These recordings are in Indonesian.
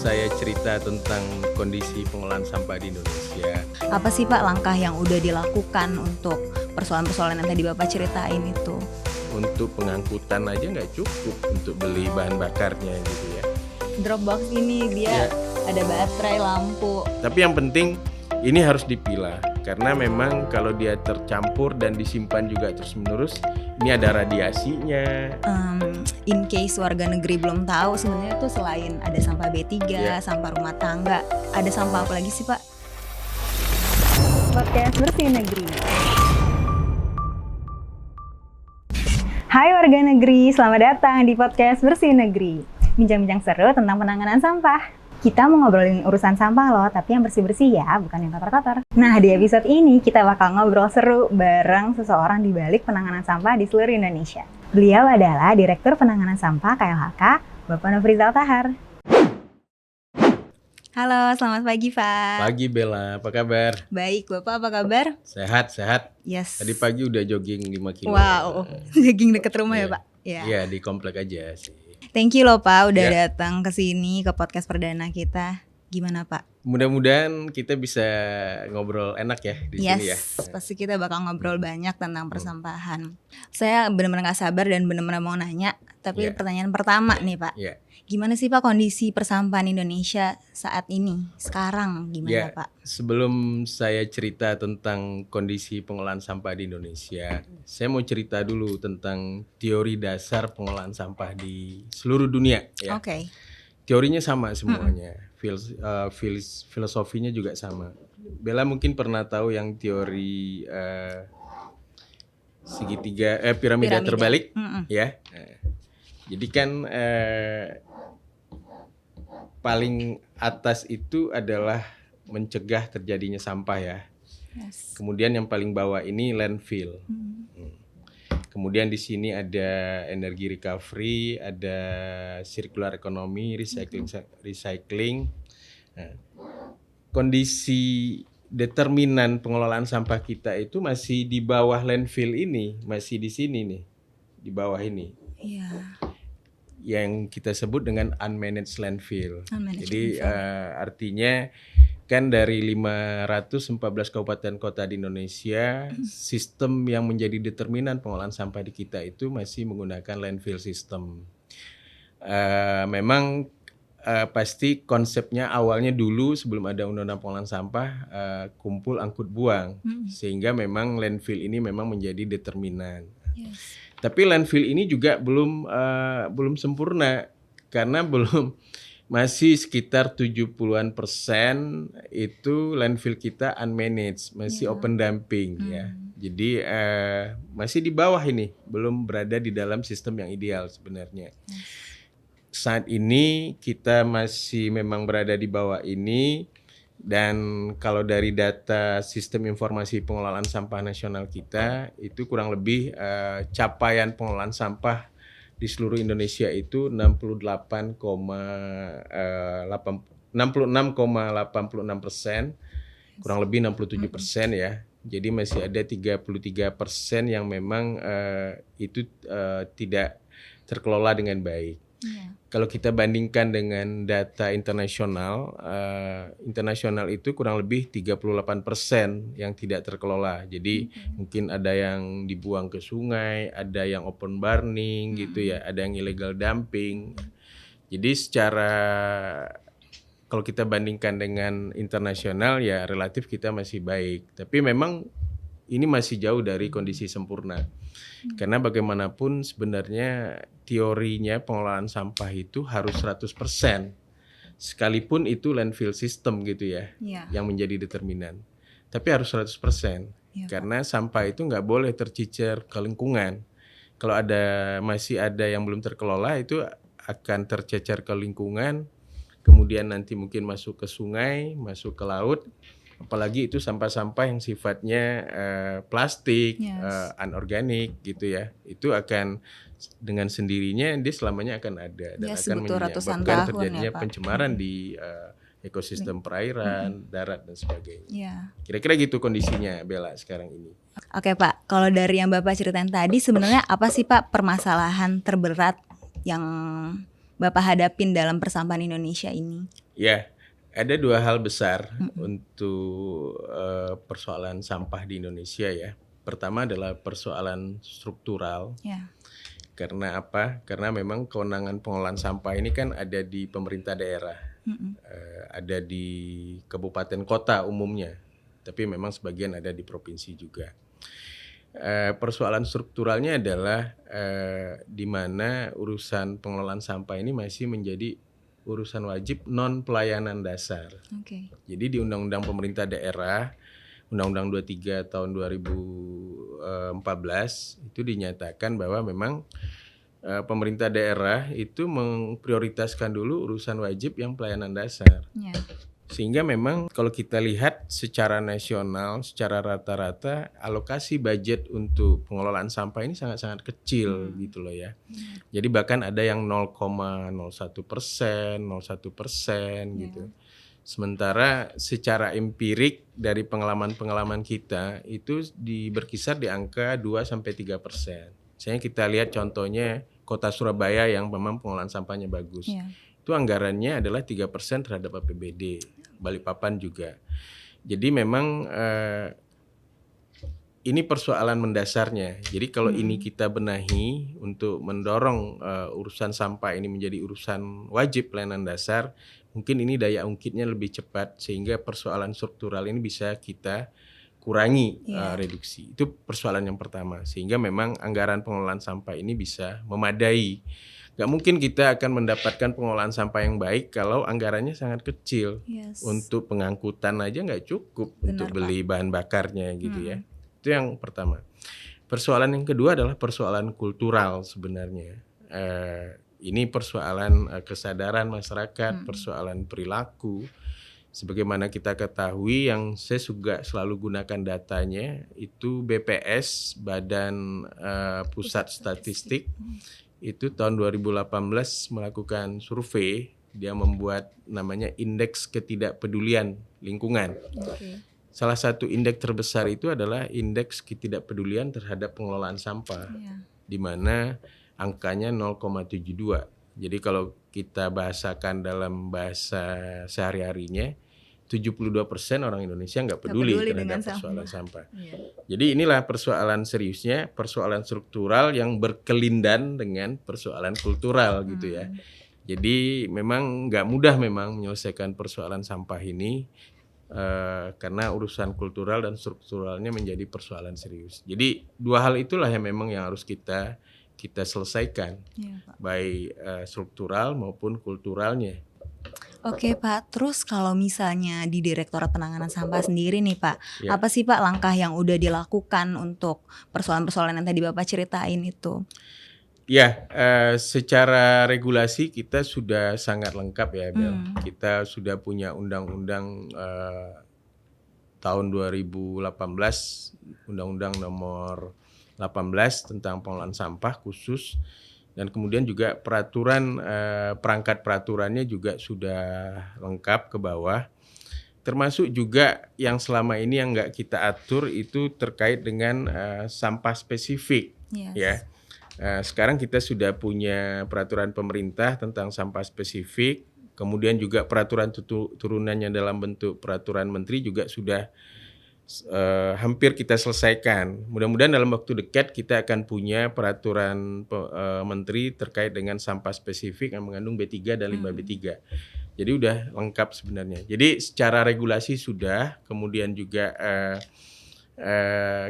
saya cerita tentang kondisi pengelolaan sampah di Indonesia. Apa sih Pak langkah yang udah dilakukan untuk persoalan-persoalan yang tadi Bapak ceritain itu? Untuk pengangkutan aja nggak cukup untuk beli bahan bakarnya gitu ya. Dropbox ini dia ada baterai, lampu. Tapi yang penting ini harus dipilah karena memang kalau dia tercampur dan disimpan juga terus-menerus, ini ada radiasinya. In case warga negeri belum tahu, sebenarnya tuh selain ada sampah B3, sampah rumah tangga, ada sampah apa lagi sih Pak? Podcast Bersih Negeri. Hai warga negeri, selamat datang di Podcast Bersih Negeri. Bincang-bincang seru tentang penanganan sampah. Kita mau ngobrolin urusan sampah loh, tapi yang bersih-bersih ya, bukan yang kotor-kotor. Nah, di episode ini kita bakal ngobrol seru bareng seseorang di balik penanganan sampah di seluruh Indonesia. Beliau adalah Direktur Penanganan Sampah KLHK, Bapak Nofrizal Tahar. Halo, selamat pagi Pak. Pagi Bella, apa kabar? Baik, Bapak apa kabar? Sehat. Yes. Tadi pagi udah jogging 5 kilo. Wow, jogging deket rumah ya Pak? Iya, di komplek aja sih. Thank you loh Pak udah datang ke sini ke podcast perdana kita. Gimana Pak? Mudah-mudahan kita bisa ngobrol enak ya di sini ya. Pasti kita bakal ngobrol banyak tentang persampahan. Saya benar-benar gak sabar dan benar-benar mau nanya. Tapi pertanyaan pertama nih Pak, gimana sih Pak kondisi persampahan Indonesia saat ini? Sekarang gimana Pak? Sebelum saya cerita tentang kondisi pengelolaan sampah di Indonesia, saya mau cerita dulu tentang teori dasar pengelolaan sampah di seluruh dunia ya. Oke. Teorinya sama semuanya, filosofinya juga sama. Bella mungkin pernah tahu yang teori segitiga piramida terbalik ya. Jadi kan paling atas itu adalah mencegah terjadinya sampah ya. Kemudian yang paling bawah ini landfill. Kemudian di sini ada energi recovery, ada circular economy, recycling. Nah, kondisi determinan pengelolaan sampah kita itu masih di bawah landfill ini, masih di sini nih, di bawah ini. Iya. Yang kita sebut dengan unmanaged landfill. Jadi artinya kan dari 514 kabupaten kota di Indonesia, sistem yang menjadi determinan pengolahan sampah di kita itu masih menggunakan landfill system. Memang pasti konsepnya awalnya dulu sebelum ada undang-undang pengolahan sampah kumpul angkut buang, sehingga memang landfill ini memang menjadi determinan. Tapi landfill ini juga belum sempurna karena masih sekitar 70% itu landfill kita unmanaged, masih open dumping ya. Jadi masih di bawah ini, belum berada di dalam sistem yang ideal sebenarnya. Saat ini kita masih memang berada di bawah ini. Dan kalau dari data sistem informasi pengelolaan sampah nasional kita itu kurang lebih capaian pengelolaan sampah di seluruh Indonesia itu 66,86%, kurang lebih 67% ya. Jadi masih ada 33% yang memang itu tidak terkelola dengan baik. Kalau kita bandingkan dengan data internasional, internasional itu kurang lebih 38% yang tidak terkelola. Jadi mungkin ada yang dibuang ke sungai, ada yang open burning gitu ya, ada yang illegal dumping. Jadi secara kalau kita bandingkan dengan internasional ya relatif kita masih baik. Tapi memang ini masih jauh dari kondisi sempurna. Karena bagaimanapun sebenarnya teorinya pengelolaan sampah itu harus 100%. Sekalipun itu landfill system gitu ya, yang menjadi determinan. Tapi harus 100%. Karena sampah itu nggak boleh tercecer ke lingkungan. Kalau masih ada yang belum terkelola itu akan tercecer ke lingkungan. Kemudian nanti mungkin masuk ke sungai, masuk ke laut. Apalagi itu sampah-sampah yang sifatnya plastik, anorganik gitu ya. Itu akan dengan sendirinya dia selamanya akan ada dan akan menyebabkan terjadinya pencemaran di ekosistem perairan, darat dan sebagainya. Kira-kira gitu kondisinya Bella sekarang ini. Oke Pak, kalau dari yang Bapak ceritain tadi sebenarnya apa sih Pak permasalahan terberat yang Bapak hadapin dalam persampahan Indonesia ini? Ya, ada dua hal besar untuk persoalan sampah di Indonesia ya. Pertama adalah persoalan struktural. Ya. Karena apa? Karena memang kewenangan pengelolaan sampah ini kan ada di pemerintah daerah, ada di kabupaten kota umumnya, tapi memang sebagian ada di provinsi juga. Persoalan strukturalnya adalah di mana urusan pengelolaan sampah ini masih menjadi urusan wajib non pelayanan dasar. Oke. Jadi di Undang-Undang Pemerintah Daerah, Undang-Undang 23 tahun 2014 itu dinyatakan bahwa memang pemerintah daerah itu memprioritaskan dulu urusan wajib yang pelayanan dasar. Ya. Sehingga memang kalau kita lihat secara nasional, secara rata-rata alokasi budget untuk pengelolaan sampah ini sangat-sangat kecil gitu loh ya. Jadi bahkan ada yang 0,01%, 0,1% gitu. Sementara secara empirik dari pengalaman-pengalaman kita itu berkisar di angka 2-3%. Misalnya kita lihat contohnya Kota Surabaya yang memang pengelolaan sampahnya bagus. Itu anggarannya adalah 3% terhadap APBD. Balikpapan juga. Jadi memang ini persoalan mendasarnya. Jadi kalau ini kita benahi untuk mendorong urusan sampah ini menjadi urusan wajib pelayanan dasar, mungkin ini daya ungkitnya lebih cepat sehingga persoalan struktural ini bisa kita kurangi, reduksi. Itu persoalan yang pertama. Sehingga memang anggaran pengelolaan sampah ini bisa memadai. Gak mungkin kita akan mendapatkan pengelolaan sampah yang baik kalau anggarannya sangat kecil. Untuk pengangkutan aja gak cukup. Benar, untuk beli bahan bakarnya gitu ya. Itu yang pertama. Persoalan yang kedua adalah persoalan kultural sebenarnya. Ini persoalan kesadaran masyarakat, persoalan perilaku. Sebagaimana kita ketahui yang saya juga selalu gunakan datanya itu BPS, Badan Pusat Statistik. Itu tahun 2018 melakukan survei, dia membuat namanya indeks ketidakpedulian lingkungan. Salah satu indeks terbesar itu adalah indeks ketidakpedulian terhadap pengelolaan sampah, di mana angkanya 0,72. Jadi kalau kita bahasakan dalam bahasa sehari-harinya, 72% orang Indonesia nggak peduli terhadap persoalan sampah. Jadi inilah persoalan seriusnya, persoalan struktural yang berkelindan dengan persoalan kultural gitu ya. Jadi memang nggak mudah memang menyelesaikan persoalan sampah ini karena urusan kultural dan strukturalnya menjadi persoalan serius. Jadi dua hal itulah yang memang yang harus kita selesaikan, baik struktural maupun kulturalnya. Oke Pak, terus kalau misalnya di Direktorat Penanganan Sampah sendiri nih Pak, apa sih Pak langkah yang udah dilakukan untuk persoalan-persoalan yang tadi Bapak ceritain itu? Ya, secara regulasi kita sudah sangat lengkap ya Bel. Kita sudah punya undang-undang tahun 2018, Undang-Undang nomor 18 tentang pengelolaan sampah khusus. Dan kemudian juga peraturan, perangkat peraturannya juga sudah lengkap ke bawah. Termasuk juga yang selama ini yang nggak kita atur itu terkait dengan sampah spesifik. Ya. Sekarang kita sudah punya peraturan pemerintah tentang sampah spesifik. Kemudian juga peraturan turunannya dalam bentuk peraturan menteri juga sudah hampir kita selesaikan. Mudah-mudahan dalam waktu dekat kita akan punya peraturan menteri terkait dengan sampah spesifik yang mengandung B3 dan limbah B3. Jadi udah lengkap sebenarnya. Jadi secara regulasi sudah, kemudian juga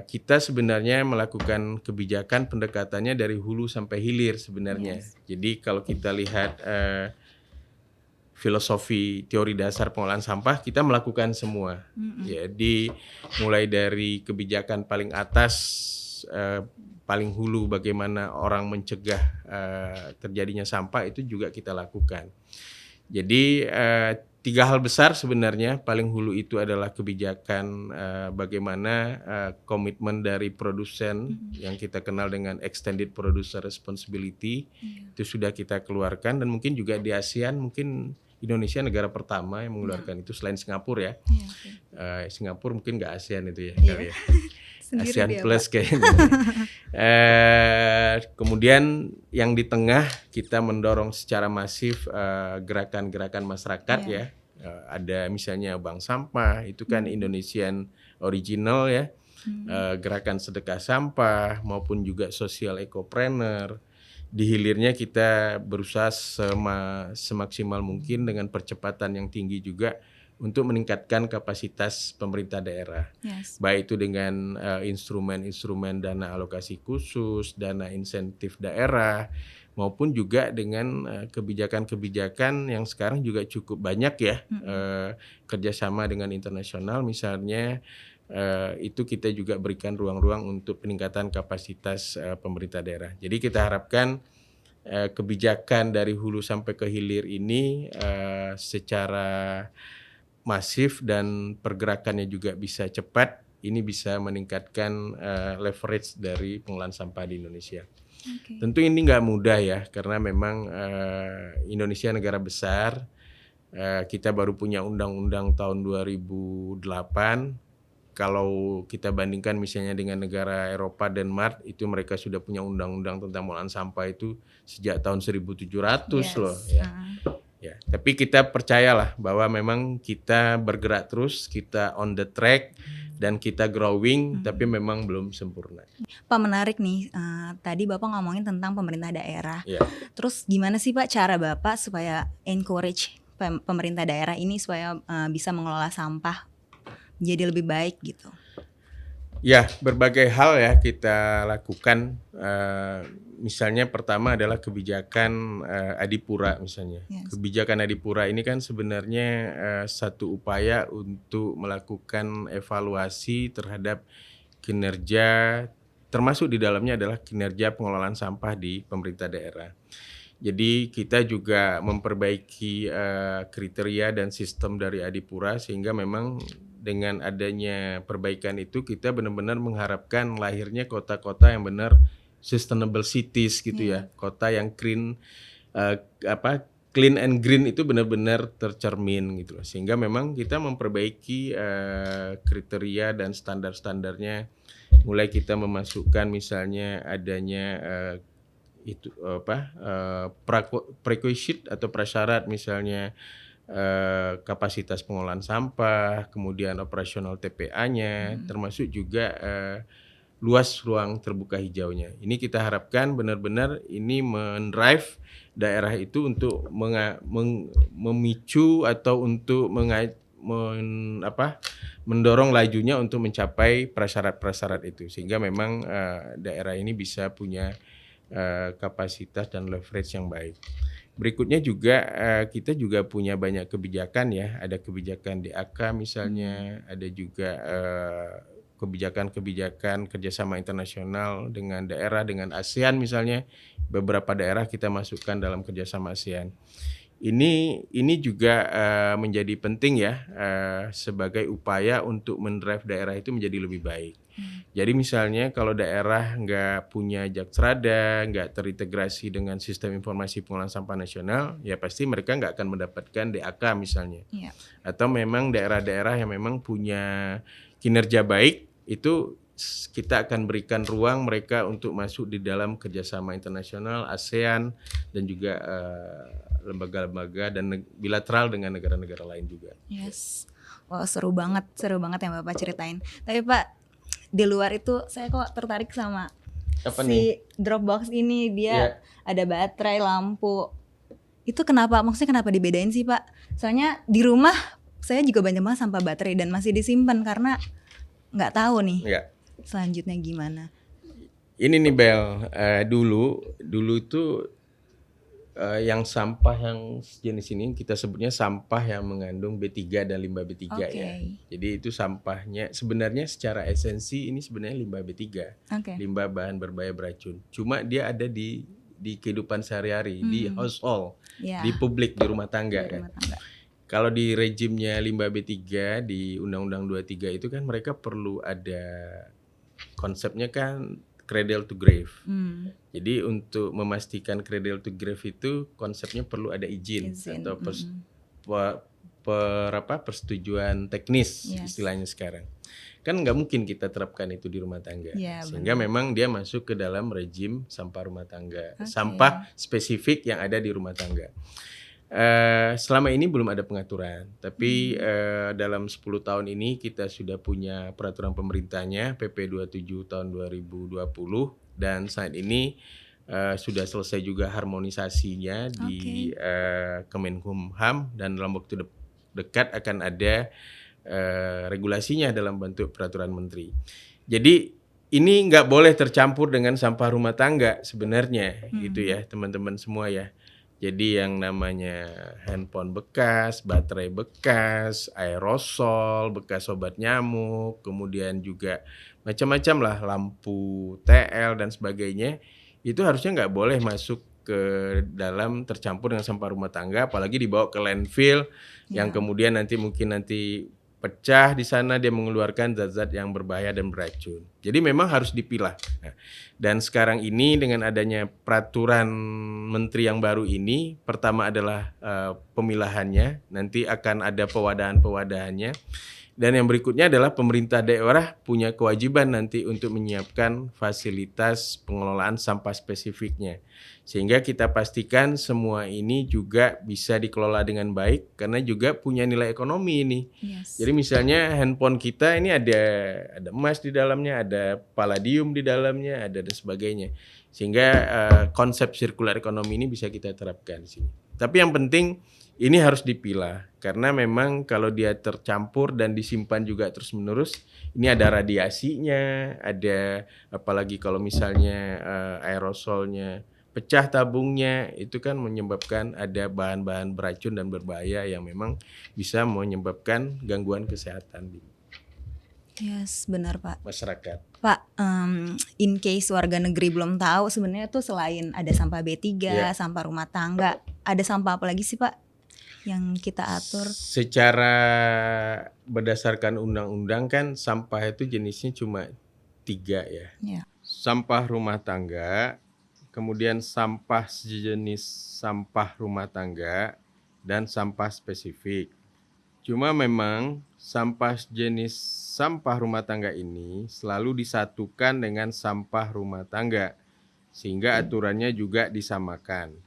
kita sebenarnya melakukan kebijakan pendekatannya dari hulu sampai hilir sebenarnya. Jadi kalau kita lihat filosofi teori dasar pengolahan sampah kita melakukan semua. Jadi mulai dari kebijakan paling atas, paling hulu bagaimana orang mencegah terjadinya sampah itu juga kita lakukan. Jadi 3 hal besar sebenarnya. Paling hulu itu adalah kebijakan bagaimana komitmen dari produsen yang kita kenal dengan Extended Producer Responsibility itu sudah kita keluarkan, dan mungkin juga di ASEAN mungkin Indonesia negara pertama yang mengeluarkan itu selain Singapura ya. Singapura mungkin nggak ASEAN itu ya kali ya. sendiri ASEAN dia, Plus Pak. kayaknya. Kemudian yang di tengah kita mendorong secara masif gerakan-gerakan masyarakat ya. Ada misalnya Bank Sampah, itu kan Indonesian original ya. Gerakan sedekah sampah maupun juga social ecopreneur. Di hilirnya kita berusaha semaksimal mungkin dengan percepatan yang tinggi juga untuk meningkatkan kapasitas pemerintah daerah. Baik itu dengan instrumen-instrumen dana alokasi khusus, dana insentif daerah, maupun juga dengan kebijakan-kebijakan yang sekarang juga cukup banyak ya, kerjasama dengan internasional misalnya. Itu kita juga berikan ruang-ruang untuk peningkatan kapasitas pemerintah daerah. Jadi kita harapkan kebijakan dari hulu sampai ke hilir ini secara masif dan pergerakannya juga bisa cepat, ini bisa meningkatkan leverage dari pengelolaan sampah di Indonesia. Tentu ini nggak mudah ya, karena memang Indonesia negara besar, kita baru punya undang-undang tahun 2008. Kalau kita bandingkan misalnya dengan negara Eropa, Denmark, itu mereka sudah punya undang-undang tentang pengelolaan sampah itu sejak tahun 1700 loh ya. Ya, tapi kita percayalah bahwa memang kita bergerak terus, kita on the track dan kita growing, tapi memang belum sempurna. Pak, menarik nih, tadi Bapak ngomongin tentang pemerintah daerah. Terus gimana sih Pak cara Bapak supaya encourage pemerintah daerah ini supaya bisa mengelola sampah jadi lebih baik gitu? Ya, berbagai hal ya kita lakukan. Misalnya pertama adalah kebijakan Adipura misalnya. Kebijakan Adipura ini kan sebenarnya satu upaya untuk melakukan evaluasi terhadap kinerja, termasuk di dalamnya adalah kinerja pengelolaan sampah di pemerintah daerah. Jadi kita juga memperbaiki kriteria dan sistem dari Adipura sehingga memang dengan adanya perbaikan itu kita benar-benar mengharapkan lahirnya kota-kota yang benar sustainable cities gitu ya. Kota yang clean and green itu benar-benar tercermin gitu loh. Sehingga memang kita memperbaiki kriteria dan standar-standarnya, mulai kita memasukkan misalnya adanya prerequisite atau prasyarat misalnya kapasitas pengolahan sampah, kemudian operasional TPA-nya, termasuk juga luas ruang terbuka hijaunya. Ini kita harapkan benar-benar ini mendrive daerah itu untuk memicu atau untuk mendorong lajunya untuk mencapai prasyarat-prasyarat itu, sehingga memang daerah ini bisa punya kapasitas dan leverage yang baik. Berikutnya juga kita juga punya banyak kebijakan ya, ada kebijakan DAK misalnya, ada juga kebijakan-kebijakan kerjasama internasional dengan daerah, dengan ASEAN misalnya, beberapa daerah kita masukkan dalam kerjasama ASEAN. Ini juga menjadi penting ya sebagai upaya untuk mendrive daerah itu menjadi lebih baik. Jadi misalnya kalau daerah nggak punya Jaksrada, nggak terintegrasi dengan sistem informasi pengelolaan sampah nasional, ya pasti mereka nggak akan mendapatkan DAK misalnya. Atau memang daerah-daerah yang memang punya kinerja baik, itu kita akan berikan ruang mereka untuk masuk di dalam kerjasama internasional, ASEAN, dan juga lembaga-lembaga dan bilateral dengan negara-negara lain juga. Wah, seru banget yang Bapak ceritain. Tapi Pak, di luar itu saya kok tertarik sama Dropbox ini. Dia ada baterai, lampu. Itu maksudnya kenapa dibedain sih Pak? Soalnya di rumah saya juga banyak banget sampah baterai dan masih disimpan karena nggak tahu nih selanjutnya gimana. Ini nih Bel, dulu itu yang sampah yang jenis ini kita sebutnya sampah yang mengandung B3 dan limbah B3 ya. Jadi itu sampahnya sebenarnya secara esensi ini sebenarnya limbah B3, limbah bahan berbahaya beracun. Cuma dia ada di kehidupan sehari-hari, di household, di publik, di rumah tangga kan. Kalau di rejimnya limbah B3 di Undang-Undang 23 itu kan mereka perlu ada konsepnya kan cradle to grave. Jadi untuk memastikan cradle to grave itu konsepnya perlu ada izin. Atau persetujuan teknis istilahnya sekarang. kan nggak mungkin kita terapkan itu di rumah tangga. Ya, Sehingga benar. memang dia masuk ke dalam rejim sampah rumah tangga, sampah spesifik yang ada di rumah tangga. Selama ini belum ada pengaturan, tapi dalam 10 tahun ini kita sudah punya peraturan pemerintahnya PP 27 tahun 2020 dan saat ini sudah selesai juga harmonisasinya di Kemenkumham dan dalam waktu dekat akan ada regulasinya dalam bentuk peraturan menteri. Jadi ini nggak boleh tercampur dengan sampah rumah tangga sebenarnya, gitu ya teman-teman semua ya. Jadi yang namanya handphone bekas, baterai bekas, aerosol, bekas obat nyamuk, kemudian juga macam-macam lah, lampu TL dan sebagainya, itu harusnya nggak boleh masuk ke dalam tercampur dengan sampah rumah tangga, apalagi dibawa ke landfill yang kemudian nanti pecah di sana, dia mengeluarkan zat-zat yang berbahaya dan beracun. Jadi memang harus dipilah. Nah, dan sekarang ini dengan adanya peraturan menteri yang baru ini, pertama adalah pemilahannya, nanti akan ada pewadahan-pewadahannya. Dan yang berikutnya adalah pemerintah daerah punya kewajiban nanti untuk menyiapkan fasilitas pengelolaan sampah spesifiknya. Sehingga kita pastikan semua ini juga bisa dikelola dengan baik karena juga punya nilai ekonomi ini. Jadi misalnya handphone kita ini ada emas di dalamnya, ada palladium di dalamnya, ada dan sebagainya. Sehingga konsep sirkular ekonomi ini bisa kita terapkan di sini. Tapi yang penting ini harus dipilah karena memang kalau dia tercampur dan disimpan juga terus-menerus, ini ada radiasinya, ada apalagi kalau misalnya aerosolnya pecah tabungnya, itu kan menyebabkan ada bahan-bahan beracun dan berbahaya yang memang bisa menyebabkan gangguan kesehatan di benar Pak. masyarakat. Pak, in case warga negeri belum tahu sebenarnya tuh selain ada sampah B3, sampah rumah tangga, ada sampah apa lagi sih Pak yang kita atur? Secara berdasarkan undang-undang kan sampah itu jenisnya cuma 3 ya. Sampah rumah tangga, kemudian sampah sejenis sampah rumah tangga, dan sampah spesifik. Cuma memang sampah jenis sampah rumah tangga ini selalu disatukan dengan sampah rumah tangga, sehingga aturannya juga disamakan.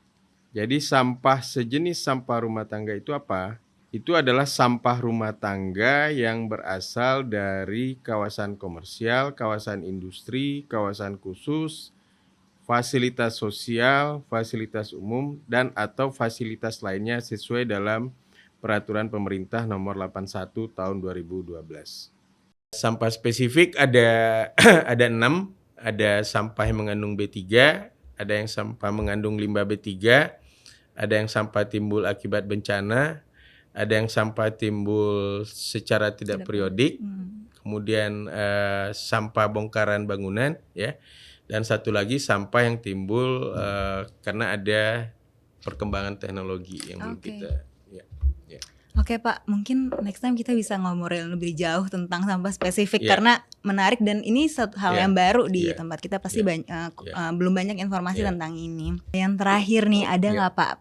Jadi sampah sejenis sampah rumah tangga itu apa? Itu adalah sampah rumah tangga yang berasal dari kawasan komersial, kawasan industri, kawasan khusus, fasilitas sosial, fasilitas umum, dan atau fasilitas lainnya sesuai dalam Peraturan Pemerintah Nomor 81 Tahun 2012. Sampah spesifik ada 6, ada sampah yang mengandung B3, ada yang sampah mengandung limbah B3, ada yang sampah timbul akibat bencana, ada yang sampah timbul secara tidak periodik, kemudian sampah bongkaran bangunan, ya. Dan satu lagi sampah yang timbul karena ada perkembangan teknologi yang belum kita. Oke Pak, mungkin next time kita bisa ngobrol lebih jauh tentang sampah spesifik karena menarik dan ini satu hal yang baru di tempat kita pasti belum banyak informasi tentang ini. Yang terakhir nih, ada nggak Pak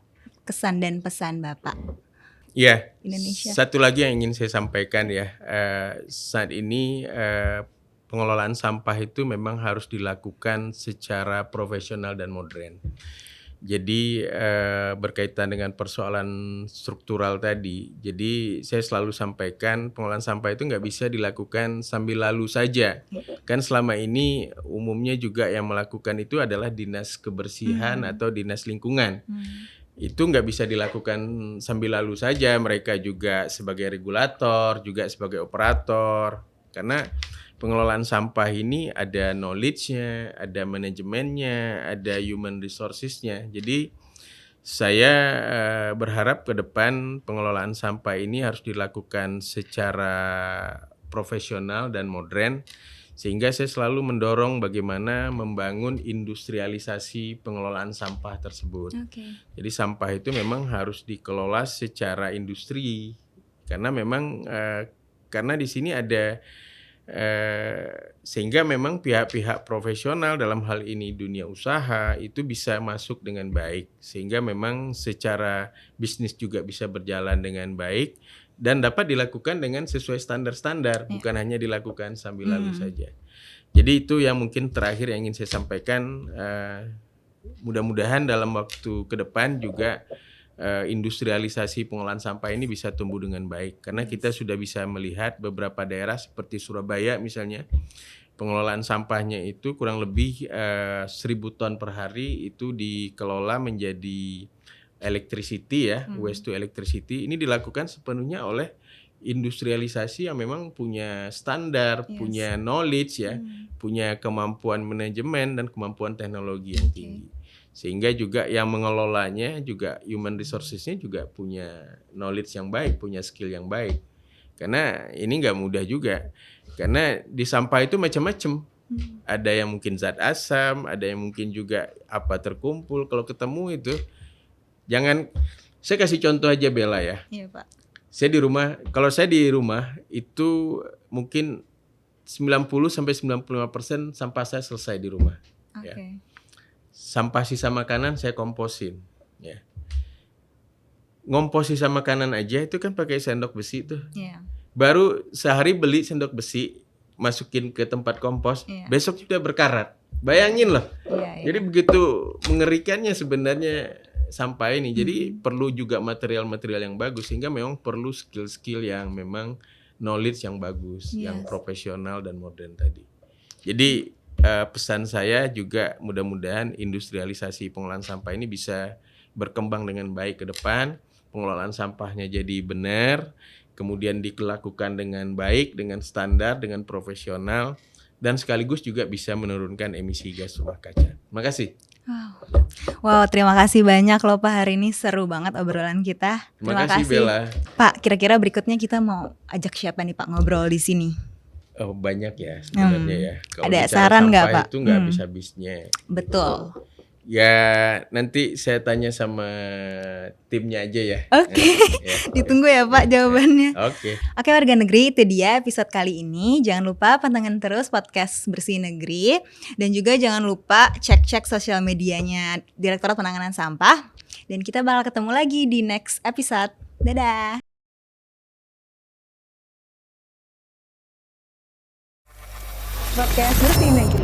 kesan dan pesan Bapak? Indonesia. Satu lagi yang ingin saya sampaikan ya, saat ini pengelolaan sampah itu memang harus dilakukan secara profesional dan modern. Jadi berkaitan dengan persoalan struktural tadi, jadi saya selalu sampaikan pengelolaan sampah itu nggak bisa dilakukan sambil lalu saja. Kan selama ini umumnya juga yang melakukan itu adalah dinas kebersihan atau dinas lingkungan. Itu nggak bisa dilakukan sambil lalu saja, mereka juga sebagai regulator, juga sebagai operator. Karena pengelolaan sampah ini ada knowledge-nya, ada manajemennya, ada human resources-nya. Jadi saya berharap ke depan pengelolaan sampah ini harus dilakukan secara profesional dan modern, sehingga saya selalu mendorong bagaimana membangun industrialisasi pengelolaan sampah tersebut. Jadi sampah itu memang harus dikelola secara industri, karena memang karena di sini ada sehingga memang pihak-pihak profesional dalam hal ini dunia usaha itu bisa masuk dengan baik, sehingga memang secara bisnis juga bisa berjalan dengan baik dan dapat dilakukan dengan sesuai standar-standar, bukan hanya dilakukan sambil lalu saja. Jadi itu yang mungkin terakhir yang ingin saya sampaikan. Mudah-mudahan dalam waktu ke depan juga industrialisasi pengolahan sampah ini bisa tumbuh dengan baik, karena kita sudah bisa melihat beberapa daerah seperti Surabaya misalnya, pengelolaan sampahnya itu kurang lebih 1.000 ton per hari itu dikelola menjadi electricity ya, waste to electricity. Ini dilakukan sepenuhnya oleh industrialisasi yang memang punya standar, punya knowledge ya, punya kemampuan manajemen dan kemampuan teknologi yang tinggi. Sehingga juga yang mengelolanya juga human resources-nya juga punya knowledge yang baik, punya skill yang baik. Karena ini nggak mudah juga. Karena di sampah itu macam-macam. Ada yang mungkin zat asam, ada yang mungkin juga apa terkumpul. Kalau ketemu itu jangan, saya kasih contoh aja Bella ya. Iya Pak. Kalau saya di rumah itu mungkin 90-95% sampah saya selesai di rumah. Ya. Sampah sisa makanan saya komposin. Ya. Ngompos sisa makanan aja itu kan pakai sendok besi tuh. Yeah. Baru sehari beli sendok besi, masukin ke tempat kompos, besok sudah berkarat. Bayangin loh. Jadi begitu mengerikannya sebenarnya sampah ini. Jadi perlu juga material-material yang bagus, sehingga memang perlu skill-skill yang memang knowledge yang bagus, yang profesional dan modern tadi. Jadi pesan saya juga mudah-mudahan industrialisasi pengolahan sampah ini bisa berkembang dengan baik ke depan, pengelolaan sampahnya jadi benar, kemudian dilakukan dengan baik, dengan standar, dengan profesional, dan sekaligus juga bisa menurunkan emisi gas rumah kaca. Terima kasih. Wow, terima kasih banyak loh Pak, hari ini seru banget obrolan kita. Terima kasih Bella. Pak, kira-kira berikutnya kita mau ajak siapa nih Pak ngobrol di sini? Oh banyak ya sebenarnya ya. Kalau ada saran nggak Pak? Itu nggak habis-habisnya. Betul. Ya nanti saya tanya sama timnya aja ya. Oke. Ditunggu ya Pak jawabannya. Oke, warga negeri, itu dia episode kali ini. Jangan lupa pantengin terus podcast Bersih Negeri, dan juga jangan lupa cek-cek sosial medianya Direktorat Penanganan Sampah. Dan kita bakal ketemu lagi di next episode. Dadah. Podcast Bersih Negeri.